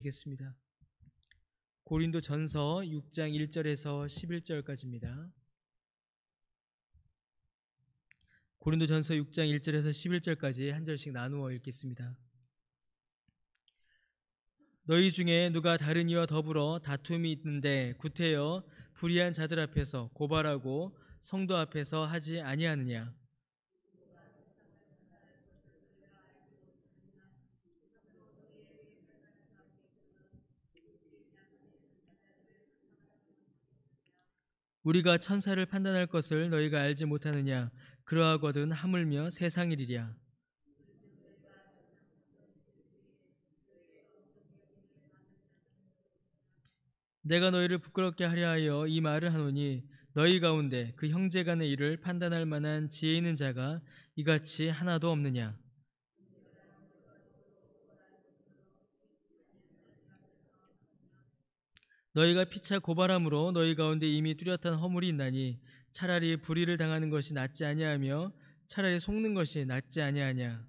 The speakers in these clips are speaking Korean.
겠습니다. 고린도전서 6장 1절에서 11절까지입니다. 고린도전서 6장 1절에서 11절까지 한 절씩 나누어 읽겠습니다. 너희 중에 누가 다른 이와 더불어 다툼이 있는데 구태여 불의한 자들 앞에서 고발하고 성도 앞에서 하지 아니하느냐? 우리가 천사를 판단할 것을 너희가 알지 못하느냐? 그러하거든 하물며 세상 일이랴. 내가 너희를 부끄럽게 하려 하여 이 말을 하노니 너희 가운데 그 형제 간의 일을 판단할 만한 지혜 있는 자가 이같이 하나도 없느냐? 너희가 피차 고발함으로 너희 가운데 이미 뚜렷한 허물이 있나니 차라리 불의를 당하는 것이 낫지 아니하며 차라리 속는 것이 낫지 아니하냐?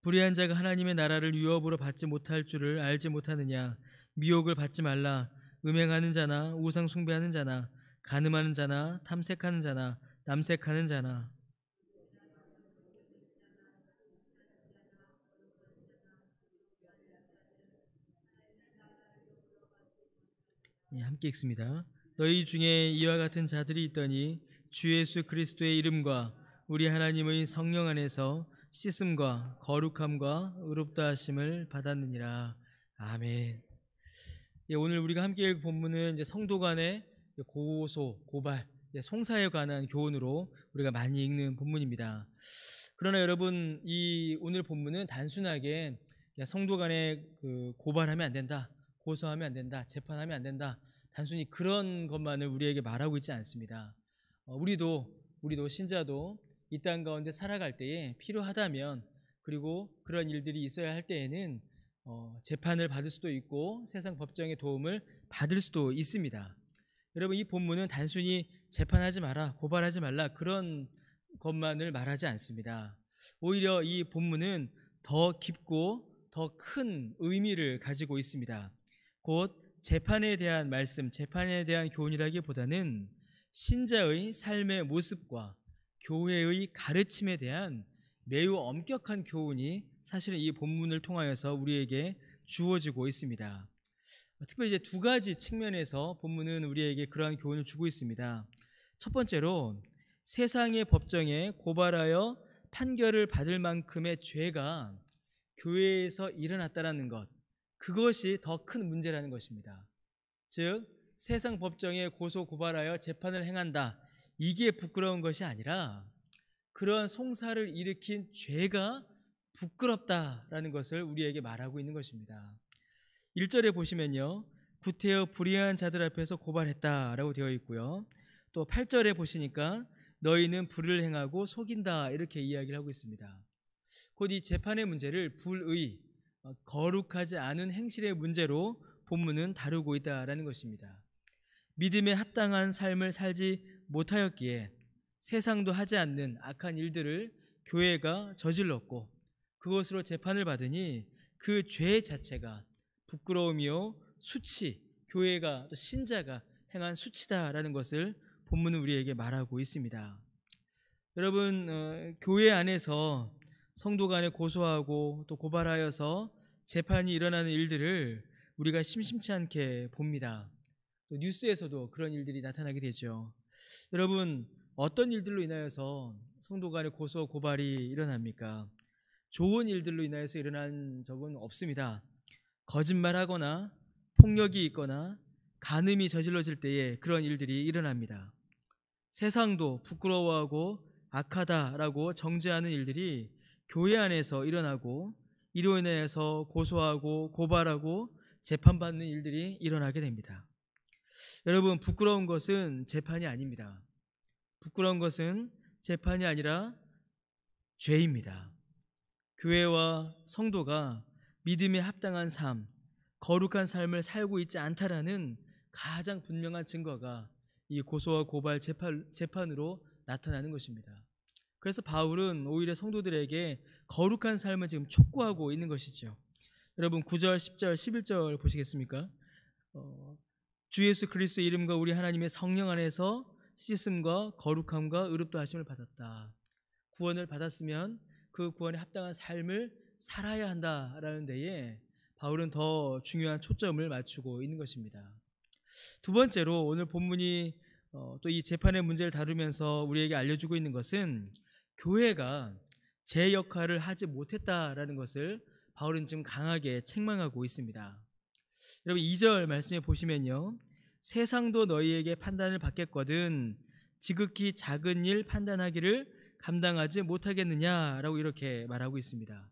불의한 자가 하나님의 나라를 유업으로 받지 못할 줄을 알지 못하느냐? 미혹을 받지 말라. 음행하는 자나 우상 숭배하는 자나 간음하는 자나 탐색하는 자나 남색하는 자나. 함께 읽습니다. 너희 중에 이와 같은 자들이 있더니 주 예수 그리스도의 이름과 우리 하나님의 성령 안에서 씻음과 거룩함과 의롭다 하심을 받았느니라. 아멘. 오늘 우리가 함께 읽은 본문은 이제 성도 간의 고소, 고발, 송사에 관한 교훈으로 우리가 많이 읽는 본문입니다. 그러나 여러분, 이 오늘 본문은 단순하게 성도 간에 고발하면 안 된다, 고소하면 안 된다, 재판하면 안 된다, 단순히 그런 것만을 우리에게 말하고 있지 않습니다. 우리도 신자도 이 땅 가운데 살아갈 때에 필요하다면, 그리고 그런 일들이 있어야 할 때에는 재판을 받을 수도 있고 세상 법정의 도움을 받을 수도 있습니다. 여러분, 이 본문은 단순히 재판하지 마라, 고발하지 말라, 그런 것만을 말하지 않습니다. 오히려 이 본문은 더 깊고 더 큰 의미를 가지고 있습니다. 곧 재판에 대한 말씀, 재판에 대한 교훈이라기보다는 신자의 삶의 모습과 교회의 가르침에 대한 매우 엄격한 교훈이 사실은 이 본문을 통하여서 우리에게 주어지고 있습니다. 특별히 이제 두 가지 측면에서 본문은 우리에게 그러한 교훈을 주고 있습니다. 첫 번째로 세상의 법정에 고발하여 판결을 받을 만큼의 죄가 교회에서 일어났다라는 것, 그것이 더 큰 문제라는 것입니다. 즉 세상 법정에 고소 고발하여 재판을 행한다, 이게 부끄러운 것이 아니라 그러한 송사를 일으킨 죄가 부끄럽다라는 것을 우리에게 말하고 있는 것입니다. 1절에 보시면요, 구태여 불의한 자들 앞에서 고발했다라고 되어 있고요, 또 8절에 보시니까 너희는 불을 행하고 속인다, 이렇게 이야기를 하고 있습니다. 곧 이 재판의 문제를 불의, 거룩하지 않은 행실의 문제로 본문은 다루고 있다라는 것입니다. 믿음에 합당한 삶을 살지 못하였기에 세상도 하지 않는 악한 일들을 교회가 저질렀고 그것으로 재판을 받으니 그 죄 자체가 부끄러움이요 수치, 교회가 또 신자가 행한 수치다라는 것을 본문은 우리에게 말하고 있습니다. 여러분, 교회 안에서 성도 간에 고소하고 또 고발하여서 재판이 일어나는 일들을 우리가 심심치 않게 봅니다. 또 뉴스에서도 그런 일들이 나타나게 되죠. 여러분, 어떤 일들로 인하여서 성도 간의 고소 고발이 일어납니까? 좋은 일들로 인하여서 일어난 적은 없습니다. 거짓말하거나 폭력이 있거나 간음이 저질러질 때에 그런 일들이 일어납니다. 세상도 부끄러워하고 악하다라고 정죄하는 일들이 교회 안에서 일어나고 이로 인해서 고소하고 고발하고 재판받는 일들이 일어나게 됩니다. 여러분, 부끄러운 것은 재판이 아닙니다. 부끄러운 것은 재판이 아니라 죄입니다. 교회와 성도가 믿음에 합당한 삶, 거룩한 삶을 살고 있지 않다라는 가장 분명한 증거가 이 고소와 고발 재판으로 나타나는 것입니다. 그래서 바울은 오히려 성도들에게 거룩한 삶을 지금 촉구하고 있는 것이죠. 여러분 9절, 10절, 11절 보시겠습니까? 주 예수 그리스도의 이름과 우리 하나님의 성령 안에서 씻음과 거룩함과 의롭다 하심을 받았다. 구원을 받았으면 그 구원에 합당한 삶을 살아야 한다라는 데에 바울은 더 중요한 초점을 맞추고 있는 것입니다. 두 번째로 오늘 본문이 또 이 재판의 문제를 다루면서 우리에게 알려주고 있는 것은 교회가 제 역할을 하지 못했다라는 것을 바울은 지금 강하게 책망하고 있습니다. 여러분 2절 말씀에 보시면요, 세상도 너희에게 판단을 받겠거든 지극히 작은 일 판단하기를 감당하지 못하겠느냐라고 이렇게 말하고 있습니다.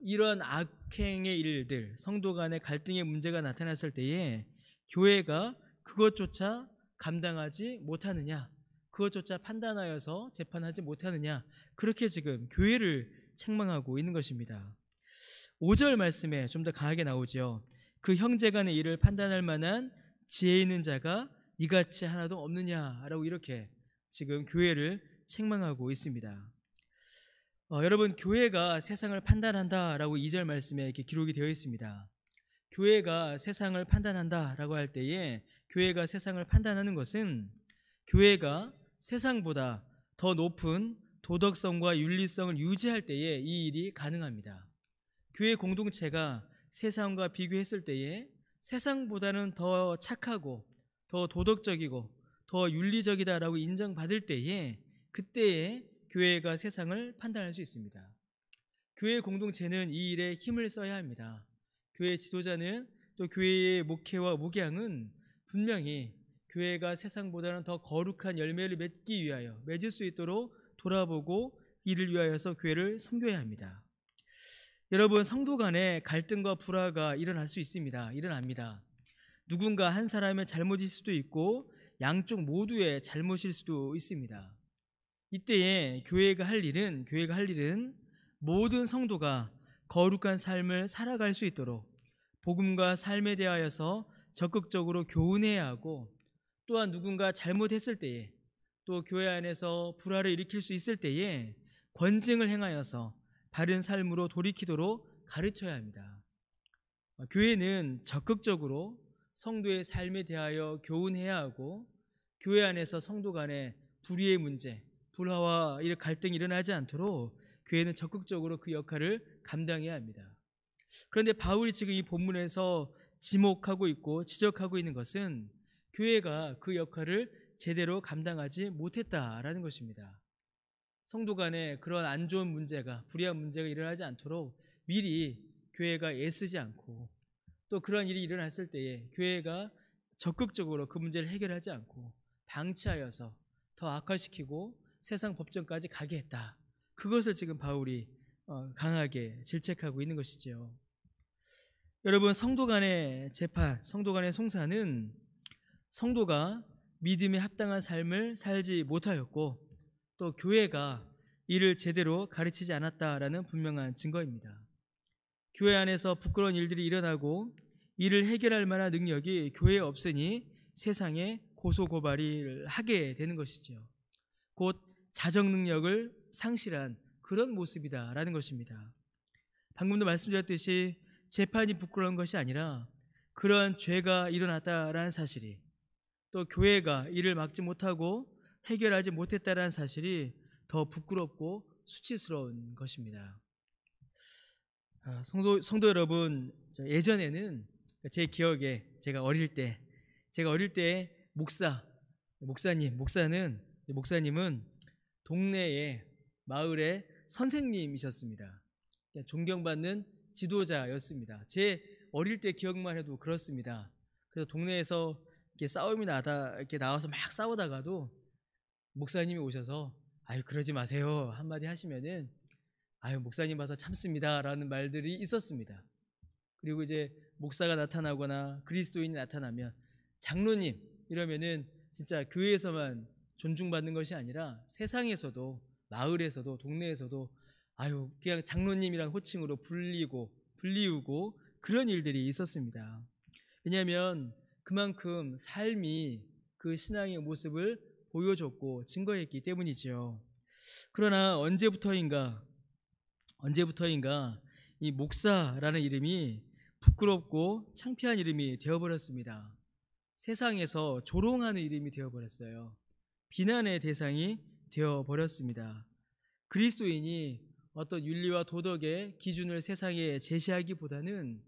이런 악행의 일들, 성도 간의 갈등의 문제가 나타났을 때에 교회가 그것조차 감당하지 못하느냐, 그것조차 판단하여서 재판하지 못하느냐, 그렇게 지금 교회를 책망하고 있는 것입니다. 5절 말씀에 좀 더 강하게 나오죠. 그 형제 간의 일을 판단할 만한 지혜 있는 자가 이같이 하나도 없느냐라고 이렇게 지금 교회를 책망하고 있습니다. 여러분 교회가 세상을 판단한다라고 2절 말씀에 이렇게 기록이 되어 있습니다. 교회가 세상을 판단한다라고 할 때에 교회가 세상을 판단하는 것은 교회가 세상보다 더 높은 도덕성과 윤리성을 유지할 때에 이 일이 가능합니다. 교회 공동체가 세상과 비교했을 때에 세상보다는 더 착하고 더 도덕적이고 더 윤리적이다라고 인정받을 때에 그때에 교회가 세상을 판단할 수 있습니다. 교회 공동체는 이 일에 힘을 써야 합니다. 교회 지도자는 또 교회의 목회와 목양은 분명히 교회가 세상보다는 더 거룩한 열매를 맺기 위하여 맺을 수 있도록 돌아보고 이를 위하여서 교회를 섬겨야 합니다. 여러분 성도 간에 갈등과 불화가 일어날 수 있습니다. 일어납니다. 누군가 한 사람의 잘못일 수도 있고 양쪽 모두의 잘못일 수도 있습니다. 이때에 교회가 할 일은 모든 성도가 거룩한 삶을 살아갈 수 있도록 복음과 삶에 대하여서 적극적으로 교훈해야 하고, 또한 누군가 잘못했을 때에 또 교회 안에서 불화를 일으킬 수 있을 때에 권징을 행하여서 바른 삶으로 돌이키도록 가르쳐야 합니다. 교회는 적극적으로 성도의 삶에 대하여 교훈해야 하고, 교회 안에서 성도 간의 불의의 문제, 불화와 갈등이 일어나지 않도록 교회는 적극적으로 그 역할을 감당해야 합니다. 그런데 바울이 지금 이 본문에서 지목하고 있고 지적하고 있는 것은 교회가 그 역할을 제대로 감당하지 못했다라는 것입니다. 성도 간에 그런 안 좋은 문제가, 불의한 문제가 일어나지 않도록 미리 교회가 애쓰지 않고, 또 그런 일이 일어났을 때에 교회가 적극적으로 그 문제를 해결하지 않고 방치하여서 더 악화시키고 세상 법정까지 가게 했다. 그것을 지금 바울이 강하게 질책하고 있는 것이죠. 여러분 성도 간의 재판, 성도 간의 송사는 성도가 믿음에 합당한 삶을 살지 못하였고 또 교회가 이를 제대로 가르치지 않았다라는 분명한 증거입니다. 교회 안에서 부끄러운 일들이 일어나고 이를 해결할 만한 능력이 교회에 없으니 세상에 고소고발을 하게 되는 것이죠. 곧 자정 능력을 상실한 그런 모습이다라는 것입니다. 방금도 말씀드렸듯이 재판이 부끄러운 것이 아니라 그러한 죄가 일어났다라는 사실이, 또 교회가 이를 막지 못하고 해결하지 못했다라는 사실이 더 부끄럽고 수치스러운 것입니다. 성도 여러분, 예전에는 제 기억에 제가 어릴 때 목사님은 동네의 마을의 선생님이셨습니다. 존경받는 지도자였습니다. 제 어릴 때 기억만 해도 그렇습니다. 그래서 동네에서 이렇게 싸움이 이렇게 나와서 막 싸우다가도 목사님이 오셔서 아유 그러지 마세요 한마디 하시면은 아유 목사님 봐서 참습니다라는 말들이 있었습니다. 그리고 이제 목사가 나타나거나 그리스도인이 나타나면 장로님 이러면은 진짜 교회에서만 존중받는 것이 아니라 세상에서도, 마을에서도, 동네에서도 아유 그냥 장로님이란 호칭으로 불리우고 그런 일들이 있었습니다. 왜냐하면 그만큼 삶이 그 신앙의 모습을 보여줬고 증거했기 때문이죠. 그러나 언제부터인가 이 목사라는 이름이 부끄럽고 창피한 이름이 되어버렸습니다. 세상에서 조롱하는 이름이 되어버렸어요. 비난의 대상이 되어버렸습니다. 그리스도인이 어떤 윤리와 도덕의 기준을 세상에 제시하기보다는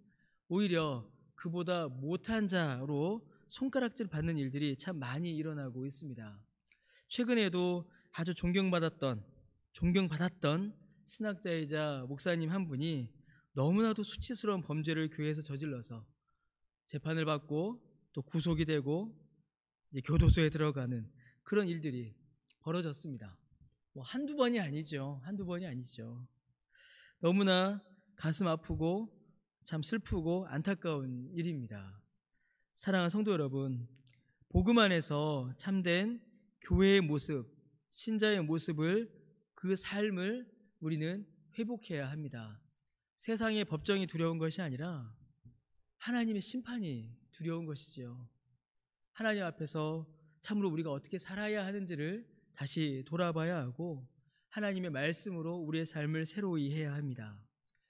오히려 그보다 못한 자로 손가락질 받는 일들이 참 많이 일어나고 있습니다. 최근에도 아주 존경받았던 신학자이자 목사님 한 분이 너무나도 수치스러운 범죄를 교회에서 저질러서 재판을 받고 또 구속이 되고 교도소에 들어가는 그런 일들이 벌어졌습니다. 한두 번이 아니죠. 너무나 가슴 아프고 참 슬프고 안타까운 일입니다. 사랑하는 성도 여러분, 복음 안에서 참된 교회의 모습, 신자의 모습을, 그 삶을 우리는 회복해야 합니다. 세상의 법정이 두려운 것이 아니라 하나님의 심판이 두려운 것이지요. 하나님 앞에서 참으로 우리가 어떻게 살아야 하는지를 다시 돌아봐야 하고 하나님의 말씀으로 우리의 삶을 새로이 해야 합니다.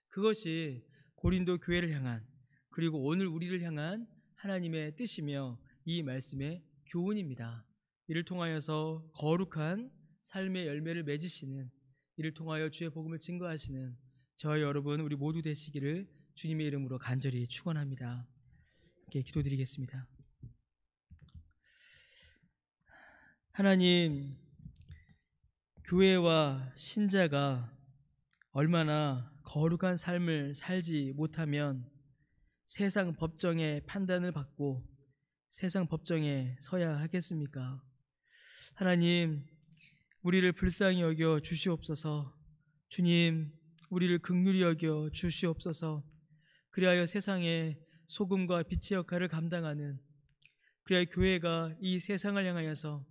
그것이 고린도 교회를 향한, 그리고 오늘 우리를 향한 하나님의 뜻이며 이 말씀의 교훈입니다. 이를 통하여서 거룩한 삶의 열매를 맺으시는, 이를 통하여 주의 복음을 증거하시는 저와 여러분 우리 모두 되시기를 주님의 이름으로 간절히 축원합니다. 이렇게 기도드리겠습니다. 하나님, 교회와 신자가 얼마나 거룩한 삶을 살지 못하면 세상 법정의 판단을 받고 세상 법정에 서야 하겠습니까? 하나님, 우리를 불쌍히 여겨 주시옵소서. 주님, 우리를 긍휼히 여겨 주시옵소서. 그리하여 세상에 소금과 빛의 역할을 감당하는, 그리하여 교회가 이 세상을 향하여서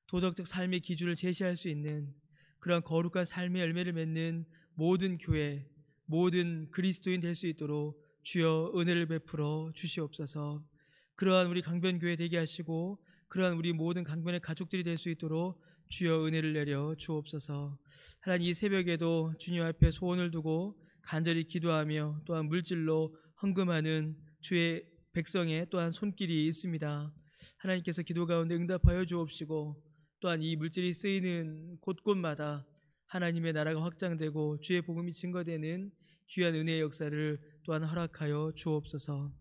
도덕적 삶의 기준을 제시할 수 있는 그러한 거룩한 삶의 열매를 맺는 모든 교회, 모든 그리스도인 될 수 있도록 주여 은혜를 베풀어 주시옵소서. 그러한 우리 강변교회 되게 하시고 그러한 우리 모든 강변의 가족들이 될 수 있도록 주여 은혜를 내려 주옵소서. 하나님, 이 새벽에도 주님 앞에 소원을 두고 간절히 기도하며 또한 물질로 헌금하는 주의 백성의 또한 손길이 있습니다. 하나님께서 기도 가운데 응답하여 주옵시고 또한 이 물질이 쓰이는 곳곳마다 하나님의 나라가 확장되고 주의 복음이 증거되는 귀한 은혜의 역사를 또한 허락하여 주옵소서.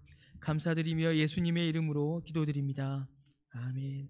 감사드리며 예수님의 이름으로 기도드립니다. 아멘.